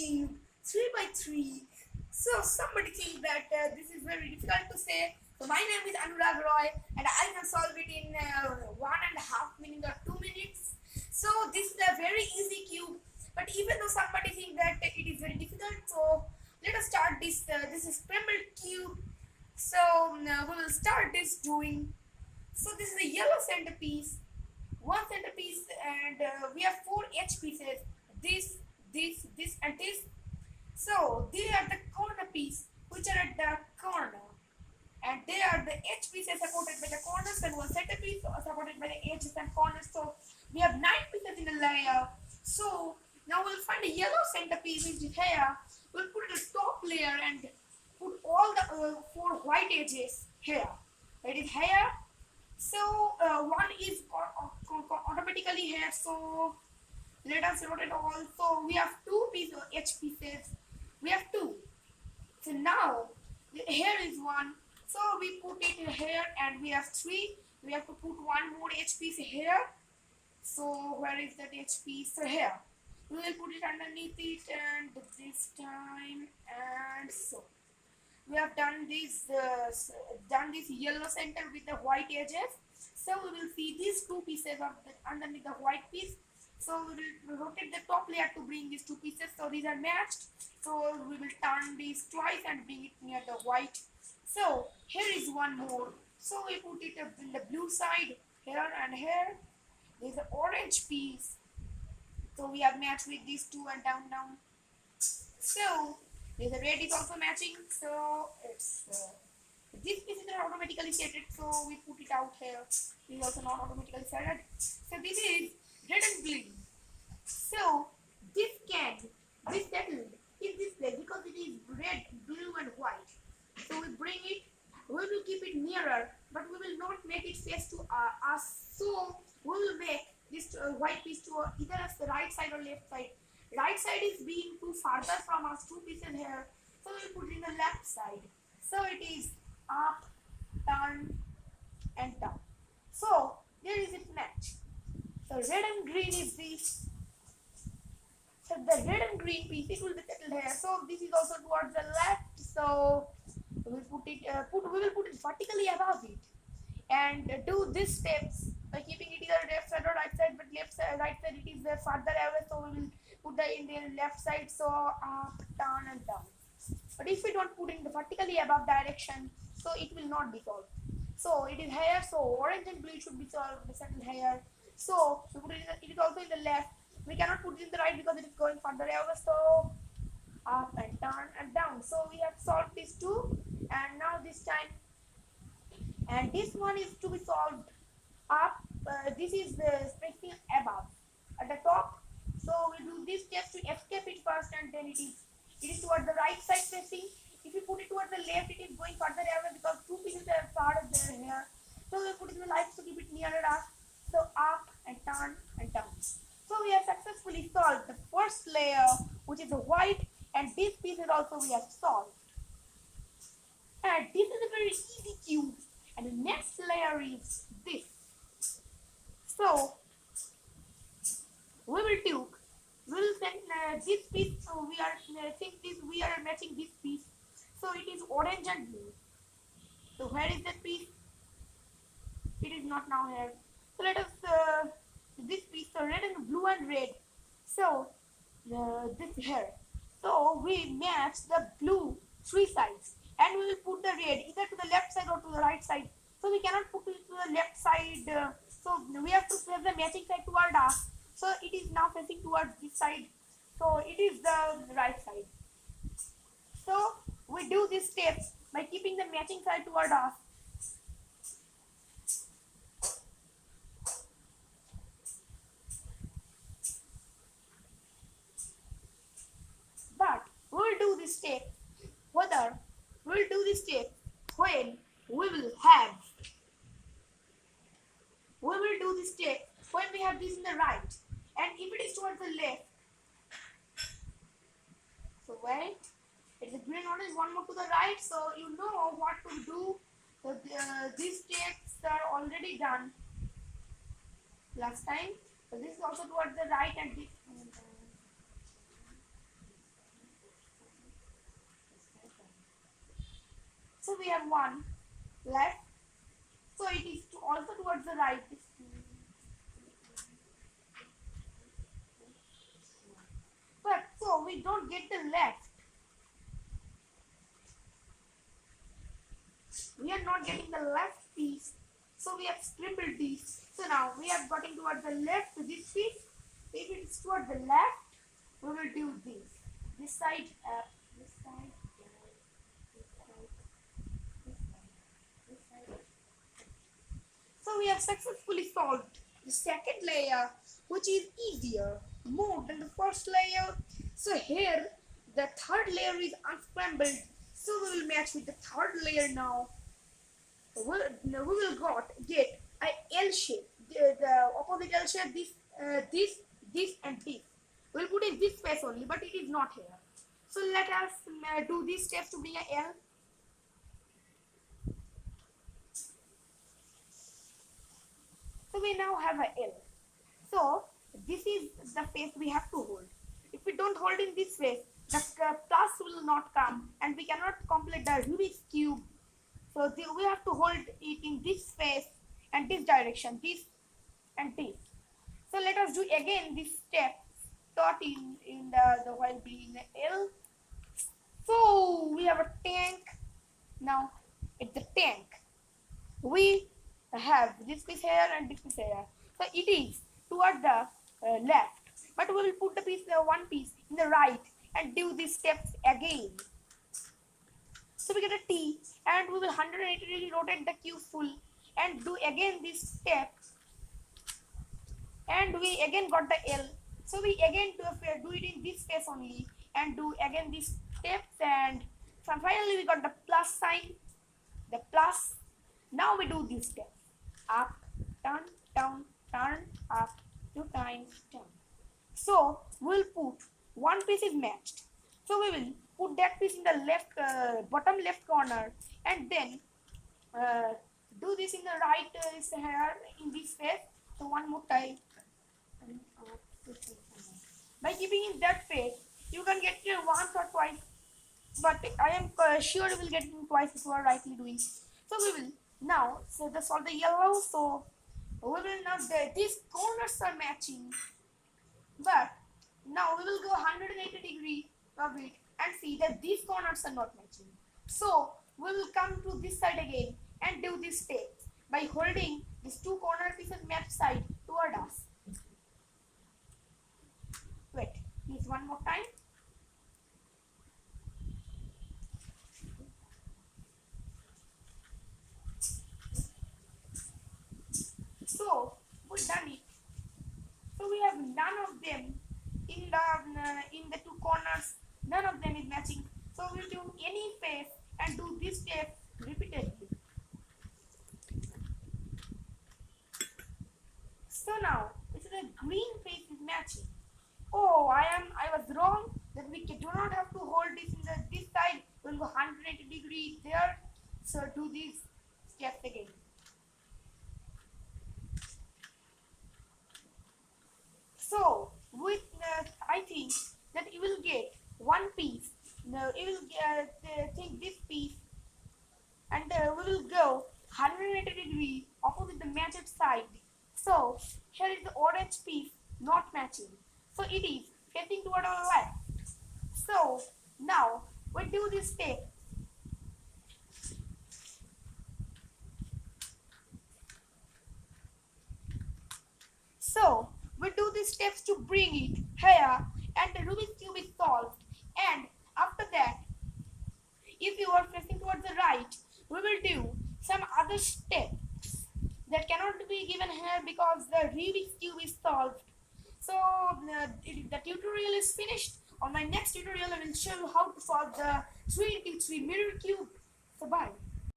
cube 3 by 3. So somebody think that this is very difficult to say. So my name is Anurag Roy and I can solve it in 1.5 minutes or 2 minutes. So this is a very easy cube. But even though somebody think that it is very difficult, so let us start this. This is scrambled cube. So we will start this doing. So this is a yellow centerpiece, one centerpiece, and we have 4 H pieces. This, and this. So they are the corner piece, which are at the corner, and they are the H pieces supported by the corners, and one centerpiece supported by the edges and corners. So we have 9 pieces in a layer. So now we'll find a yellow centerpiece, which is here. We'll put it a top layer and put all the 4 white edges here. It is here. So one is automatically here. So let us rotate all. So we have 2 H pieces. We have 2. So now here is one. So we put it here, and we have 3. We have to put one more H piece here. So where is that H piece? So here. We will put it underneath it, and this time, and so we have done this yellow center with the white edges. So we will see these 2 pieces of underneath the white piece. So we will rotate the top layer to bring these 2 pieces. So these are matched. So we will turn these twice and bring it near the white. So here is one more. So we put it in the blue side here and here. There is an orange piece. So we have matched with these 2 and down. So there's a red is also matching. So it's this piece is not automatically shaded. So we put it out here. This is also not automatically shaded. So this is red and green. So this can be settled in this place because it is red, blue and white. So we bring it, we will keep it nearer, but we will not make it face to us. So we will make this white piece to either the right side or left side. Right side is being too farther from us, 2 pieces here. So we will put it in the left side. So it is up, down and down. So there is it match. So red and green is this. So the red and green piece, it will be settled here. So this is also towards the left. So we will put it vertically above it, and do these steps by keeping it either left side or right side. But left side, right side, it is farther away. So we will put the in the left side. So up, down and down. But if we don't put in the vertically above direction, so it will not be solved. So it is here. So orange and blue should be solved, settled here. So we put it it is also in the left. We cannot put it in the right because it is going further away. So up and down and down. So we have solved these 2, and now this time, and this one is to be solved up. This is the spacing above at the top. So we do these steps to escape it first, and then it is towards the right side facing. If you put it towards the left, it is going further away because 2 pieces are far there here. So we put it in the right to keep it nearer us. So up and down and down. So we have successfully solved the first layer, which is the white, and this piece is also we have solved. And this is a very easy cube. And the next layer is this. So we will send this piece. So we are matching this piece. So it is orange and blue. So where is that piece? It is not now here. So let us this piece, so red and blue and red. So this here. So we match the blue 3 sides, and we will put the red either to the left side or to the right side. So we cannot put it to the left side. So we have to have the matching side toward us. So it is now facing towards this side. So it is the right side. So we do these steps by keeping the matching side toward us. But we will do this step when we do this step when we have this in the right, and if it is towards the left. So wait, it's a green one is one more to the right, so you know what to do. So these steps are already done last time. So this is also towards the right, and this So we have one left. So it is also towards the right. But so we don't get the left. We are not getting the left piece. So we have scribbled this. So now we have gotten towards the left this piece. If it is towards the left, we will do this. This side up, this side down, this side, this side, this side. So we have successfully solved the second layer, which is easier, more than the first layer. So here the third layer is unscrambled. So we will match with the third layer now. We will get a L shape, the opposite L shape, this and this. We'll put in this space only, but it is not here. So let us do these steps to bring a L. So we now have a L. So this is the face we have to hold. If we don't hold in this face, the plus will not come and we cannot complete the Rubik's cube. So we have to hold it in this face and this direction, this and this. So let us do again this step taught in the while being L. So we have a tank. Now it's the tank. We have this piece here and this piece here. So it is toward the left, but we will put the piece, one piece in the right and do these steps again. So we get a T and we will 180 degree rotate the cube full and do again this step and we again got the L. So we again do it in this space only and do again these steps and finally we got the plus sign, the plus. Now we do these steps, up, turn, down, turn, up, 2 times, turn. So we'll put one piece is matched. So we will put that piece in the left bottom left corner and then do this in the right here in this space. So one more time. By keeping in that face, you can get it once or twice, but I am sure you will get it twice if you are rightly doing. So we will now solve the yellow. So we will now these corners are matching, but now we will go 180 degree of it and see that these corners are not matching. So we will come to this side again and do this step by holding these two corner pieces match side toward us. Wait, please one more time. So we've done it. So we have none of them in the two corners. None of them is matching. So we'll do any face and do this step repeatedly. So now this is a green face is matching. Oh, I was wrong that we do not have to hold this in this side. We'll go 180 degrees there. So do these steps again. So with I think that you will get one piece. Now you will take this piece and we will go 180 degree opposite the matched side. So here is the orange piece not matching. So it is facing toward our left. So now we do this step. So we do these steps to bring it here and the Rubik's cube is solved. And after that, if you are facing towards the right, we will do some other steps that cannot be given here because the Rubik's cube is solved. So the tutorial is finished. On my next tutorial, I will show you how to solve the 3x3 mirror cube. So bye.